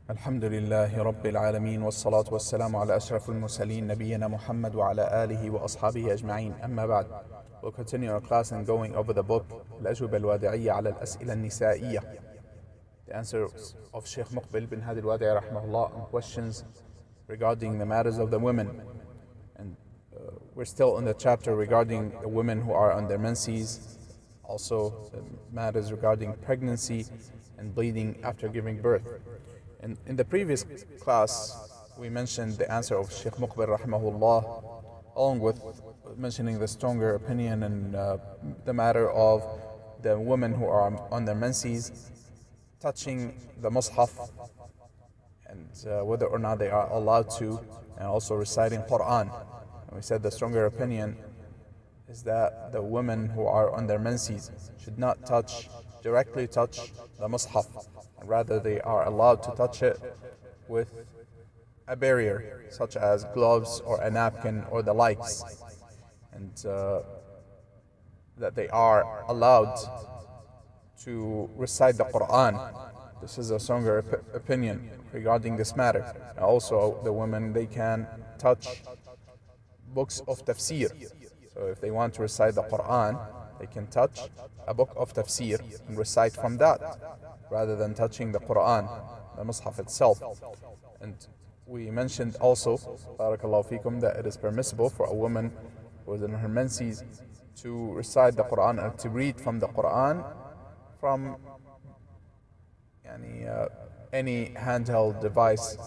الحمد لله رب العالمين والصلاة والسلام على أشرف المرسلين نبينا محمد وعلى آله وأصحابه أجمعين أما بعد. We'll continue our class and going over the book الأجوبة الوادعية على الأسئلة النسائية, the answers of Sheikh Muqbil bin Hadi al-Wadi'i rahimahullah on questions regarding the matters of the women. And we're still in the chapter regarding the women who are on their menses, also the matters regarding pregnancy and bleeding after giving birth. And in the previous class, we mentioned the answer of Sheikh Muqbil rahimahullah, along with mentioning the stronger opinion and the matter of the women who are on their menses touching the Mus'haf, and whether or not they are allowed to, and also reciting Quran. And we said the stronger opinion is that the women who are on their menses should not directly touch the Mus'haf. Rather, they are allowed to touch it with a barrier, such as gloves or a napkin or the likes, and that they are allowed to recite the Quran. This is a stronger opinion regarding this matter. And also, the women, they can touch books of tafsir. So if they want to recite the Quran, they can touch a book of tafsir and recite from that, rather than touching the Quran, the Mus'haf itself. And we mentioned also, barakallahu fikum, that it is permissible for a woman who is in her menses to recite the Quran or to read from the Quran from any handheld device,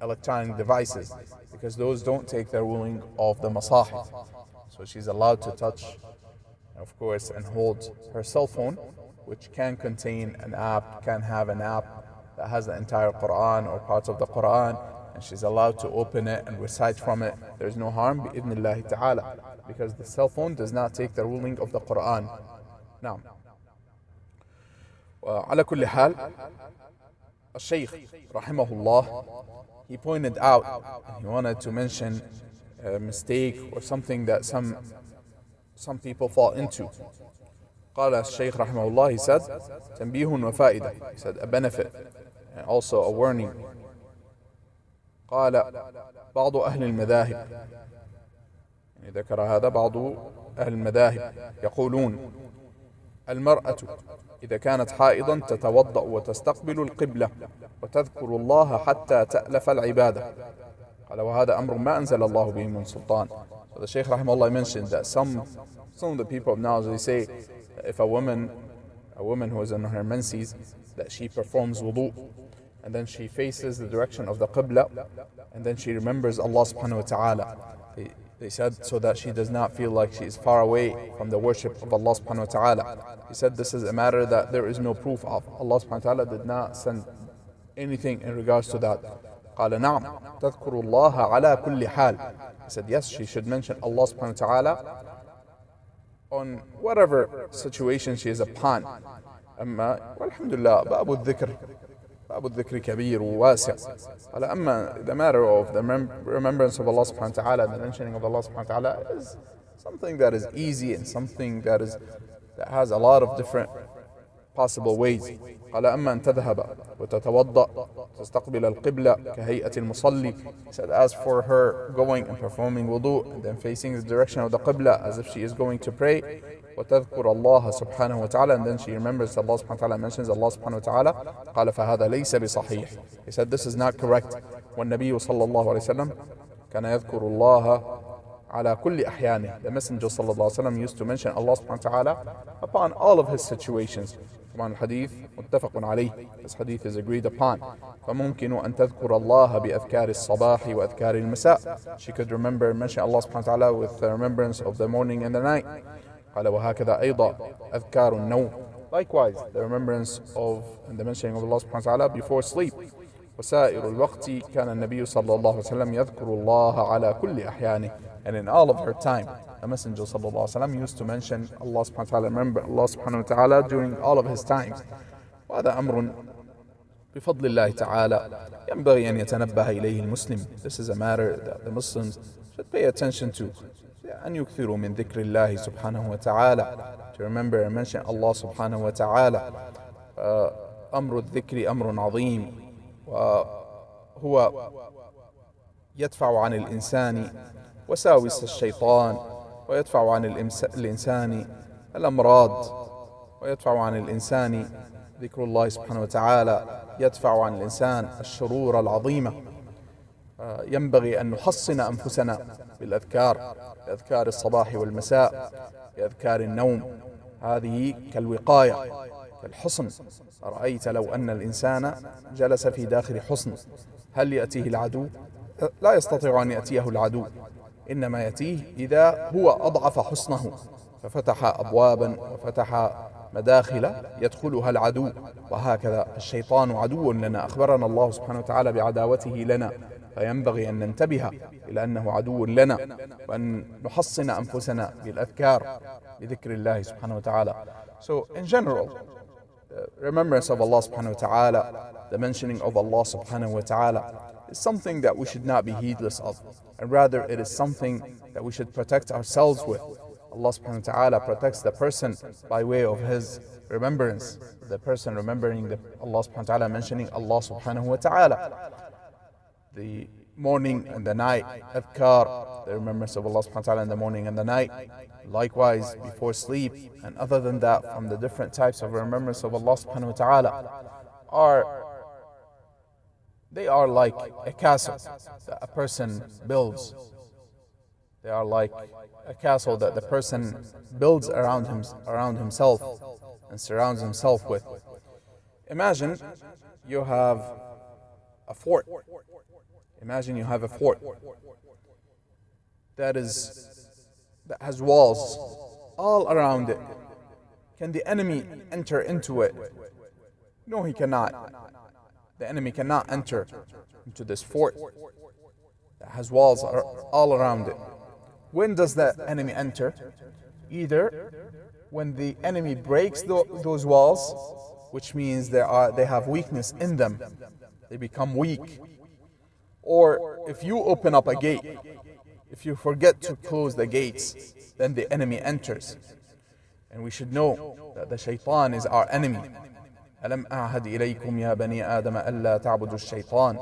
electronic devices, because those don't take the ruling of the masahif. So she's allowed to touch, of course, and hold her cell phone, which can contain an app, can have an app that has the entire Quran or parts of the Quran, and she's allowed to open it and recite from it. There's no harm, bi'idhnillahi ta'ala, because the cell phone does not take the ruling of the Quran. Now, على كل حال, الشيخ رحمه الله, he pointed out, he wanted to mention a mistake or something that some people fall into. قال الشيخ رحمه الله, he said, تنبيه وفائدة, he said a benefit and also a warning. قال بعض أهل المذاهب, ذكر هذا بعض أهل المذاهب, يقولون المرأة إذا كانت حائضا تتوضأ وتستقبل القبلة وتذكر الله حتى تألف العبادة. قال وهذا أمر ما أنزل الله به من سلطان. So the Shaykh rahimahullah mentioned that some of the people of nowadays, they say that if a woman who is in her menses, that she performs wudu, and then she faces the direction of the qibla, and then she remembers Allah subhanahu wa ta'ala. They said so that she does not feel like she is far away from the worship of Allah subhanahu wa ta'ala. He said this is a matter that there is no proof of. Allah subhanahu wa ta'ala did not send anything in regards to that. قال نعم تذكر الله على كل حال. He said yes, she should mention Allah subhanahu wa ta'ala on whatever situation she is upon. أما والحمد لله باب الذكر كبير وواسع. قال أما the matter of the remembrance of Allah subhanahu wa ta'ala, the mentioning of Allah subhanahu wa ta'ala, is something that is easy and something that has a lot of different possible ways. قال أما أن تذهب وتتوضأ تستقبل القبلة كهيئة المصلي. He said as for her going and performing wudu and then facing the direction of the qibla as if she is going to pray, وتذكر الله سبحانه وتعالى, and then she remembers Allah subhanahu wa ta'ala, mentions Allah subhanahu wa ta'ala, قال فهذا ليس بصحيح. He said this is not correct. والنبي صلى الله عليه وسلم كان يذكر الله على كل أحيانه. The Messenger صلى الله عليه وسلم used to mention Allah subhanahu wa ta'ala upon all of his situations. طبعا الحديث متفق عليه. This hadith is agreed upon. فممكن أن تذكر الله بأذكار الصباح وأذكار المساء. She could remember and mention Allah subhanahu wa ta'ala with the remembrance of the morning and the night. قال وهكذا أيضا أذكار النوم. Likewise, the remembrance of and the mentioning of Allah subhanahu wa ta'ala before sleep. وسائر الوقت كان النبي صلى الله عليه وسلم يذكر الله على كل أحيانه. And in all of her time, the Messenger صلى الله عليه وسلم used to mention Allah subhanahu wa ta'ala, remember Allah subhanahu wa ta'ala during all of his times. وهذا أمر بفضل الله تعالى ينبغي أن يتنبه إليه المسلم. This is a matter that the Muslims should pay attention to. أن يكثروا من ذكر الله سبحانه وتعالى, to remember and mention Allah subhanahu wa ta'ala. أمر الذكر أمر عظيم وهو يدفع عن الإنسان وساوس الشيطان، ويدفع عن الإنسان الأمراض، ويدفع عن الإنسان ذكر الله سبحانه وتعالى، يدفع عن الإنسان الشرور العظيمة. ينبغي أن نحصن أنفسنا بالأذكار، بأذكار الصباح والمساء، بأذكار النوم. هذه كالوقاية، كالحصن. أرأيت لو أن الإنسان جلس في داخل حصن، هل يأتيه العدو؟ لا يستطيع أن يأتيه العدو، إنما يأتيه إذا هو أضعف حصنه، ففتح أبوابا وفتح مداخل يدخلها العدو. وهكذا الشيطان عدو لنا، أخبرنا الله سبحانه وتعالى بعداوته لنا، فينبغي أن ننتبه إلى أنه عدو لنا، وأن نحصن أنفسنا بالأذكار، بذكر الله سبحانه وتعالى. So in general, remembrance of Allah subhanahu wa ta'ala, the mentioning of Allah subhanahu wa ta'ala, is something that we should not be heedless of, and rather it is something that we should protect ourselves with. Allah subhanahu wa ta'ala protects the person by way of his remembrance, the person remembering Allah subhanahu wa ta'ala, mentioning Allah subhanahu wa ta'ala. The morning and the night, adhkar, the remembrance of Allah subhanahu wa ta'ala in the morning and the night, likewise before sleep, and other than that, from the different types of remembrance of Allah subhanahu wa ta'ala they are like a castle that a person builds. They are like a castle that the person builds around himself and surrounds himself with. Imagine you have a fort. Imagine you have a fort that has walls all around it. Can the enemy enter into it? No, he cannot. The enemy cannot enter into this fort that has walls all around it. When does the enemy enter? Either when the enemy breaks those walls, which means they have weakness in them, they become weak. Or if you open up a gate, if you forget to close the gates, then the enemy enters. And we should know that the shaitan is our enemy. ألم أعهد إليكم يا بني آدم ألا تعبدوا الشيطان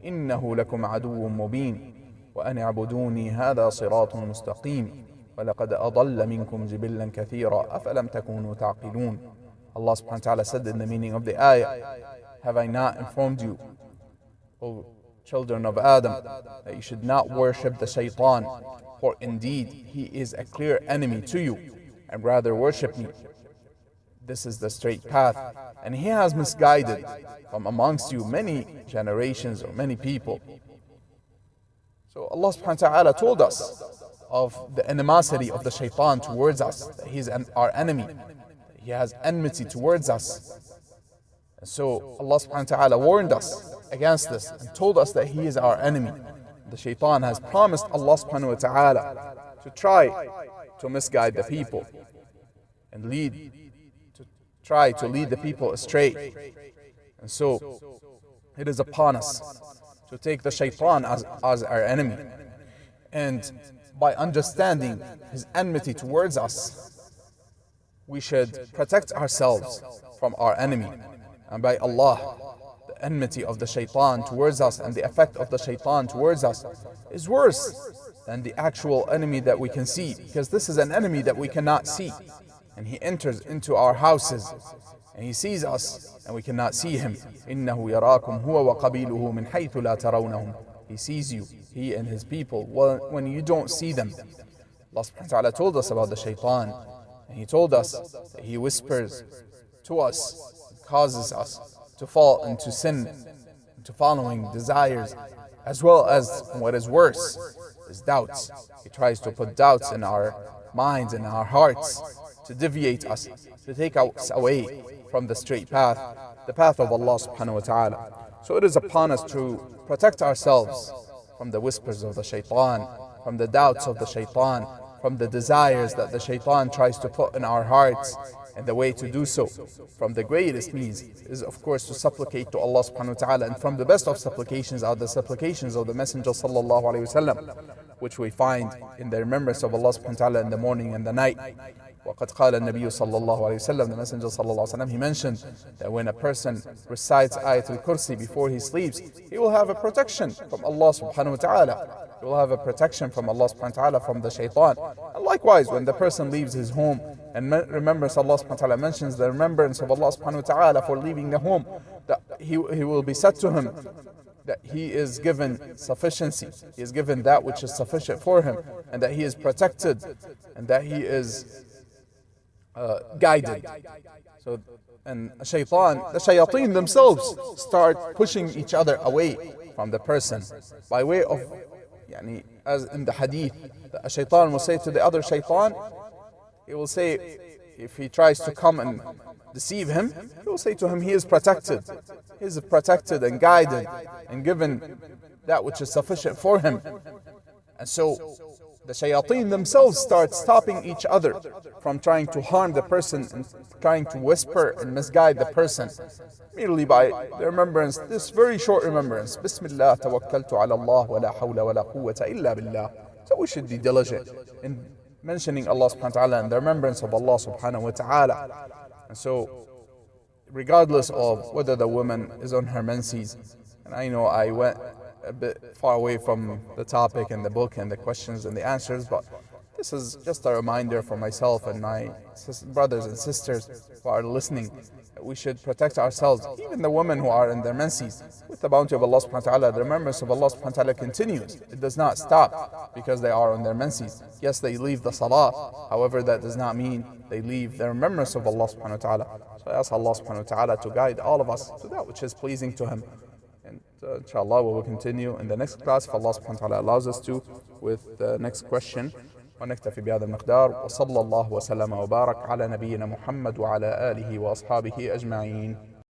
إنه لكم عدو مبين وأن اعبدوني هذا صراط مستقيم ولقد أضل منكم جبلا كثيرا أفلم تكونوا تعقلون. Allah subhanahu wa ta'ala said in the meaning of the ayah, have I not informed you, O children of Adam, that you should not worship the shaitan, for indeed he is a clear enemy to you, and rather worship me. This is the straight path, and he has misguided from amongst you many generations or many people. So Allah subhanahu wa ta'ala told us of the animosity of the shaitan towards us, that he is our enemy. He has enmity towards us. And so Allah subhanahu wa ta'ala warned us against this and told us that he is our enemy. The shaitan has promised Allah subhanahu wa ta'ala to try to misguide the people and try to lead the people astray. And so it is upon us to take the shaitan as our enemy. And by understanding his enmity towards us, we should protect ourselves from our enemy. And by Allah, the enmity of the shaitan towards us and the effect of the shaitan towards us is worse than the actual enemy that we can see, because this is an enemy that we cannot see. And he enters into our houses and he sees us and we cannot see him. إِنَّهُ يَرَاكُمْ هُوَ وَقَبِيلُهُ مِنْ حَيْثُ لَا تَرَوْنَهُمْ. He sees you, he and his people, when you don't see them. Allah subhanahu wa ta'ala told us about the shaitan, and he told us that he whispers to us, causes us to fall into sin, into following desires, as well as what is worse is doubts. He tries to put doubts in our minds and our hearts, to deviate us, to take us away from the straight path, the path of Allah subhanahu wa ta'ala. So it is upon us to protect ourselves from the whispers of the shaitan, from the doubts of the shaitan, from the desires that the shaitan tries to put in our hearts. And the way to do so, from the greatest means, is of course to supplicate to Allah subhanahu wa ta'ala. And from the best of supplications are the supplications of the Messenger sallallahu alayhi wa sallam, which we find in the remembrance of Allah subhanahu wa ta'ala in the morning and the night. وقد قال النبي صلى الله عليه وسلم, the Messenger صلى الله عليه وسلم, he mentioned that when a person recites Ayatul Kursi before he sleeps, he will have a protection from Allah subhanahu wa ta'ala. He will have a protection from Allah subhanahu wa ta'ala from the shaitan. And likewise, when the person leaves his home and remembers Allah subhanahu wa ta'ala, mentions the remembrance of Allah subhanahu wa ta'ala for leaving the home, that he will be said to him that he is given sufficiency, he is given that which is sufficient for him, and that he is protected, and that he is guided. So, and shaitan, the shayateen themselves start pushing each other away from the person by way of, as in the hadith, a shaitan will say to the other shaitan, he will say, if he tries to come and deceive him, he will say to him, he is protected. He is protected and guided and given that which is sufficient for him. And so the shayateen themselves start stopping each other from trying to harm the person and trying to whisper and misguide the person, merely by the remembrance, this very short remembrance, Bismillah tawakkaltu ala Allah wa la hawla wa la quwwata illa billah. So we should be diligent in mentioning Allah subhanahu wa ta'ala and the remembrance of Allah subhanahu wa ta'ala. And so, regardless of whether the woman is on her menses, and I know I went a bit far away from the topic and the book and the questions and the answers, but this is just a reminder for myself and my brothers and sisters who are listening, that we should protect ourselves, even the women who are in their menses. With the bounty of Allah subhanahu wa ta'ala, the remembrance of Allah subhanahu wa ta'ala continues. It does not stop because they are on their menses. Yes, they leave the salah, however that does not mean they leave the remembrance of Allah subhanahu wa ta'ala. So I ask Allah subhanahu wa ta'ala to guide all of us to that which is pleasing to Him. And inshallah we will continue in the next class if Allah subhanahu wa ta'ala allows us to, with the next question. ونكتفي بهذا المقدار وصلى الله وسلم وبارك على نبينا محمد وعلى آله وأصحابه أجمعين.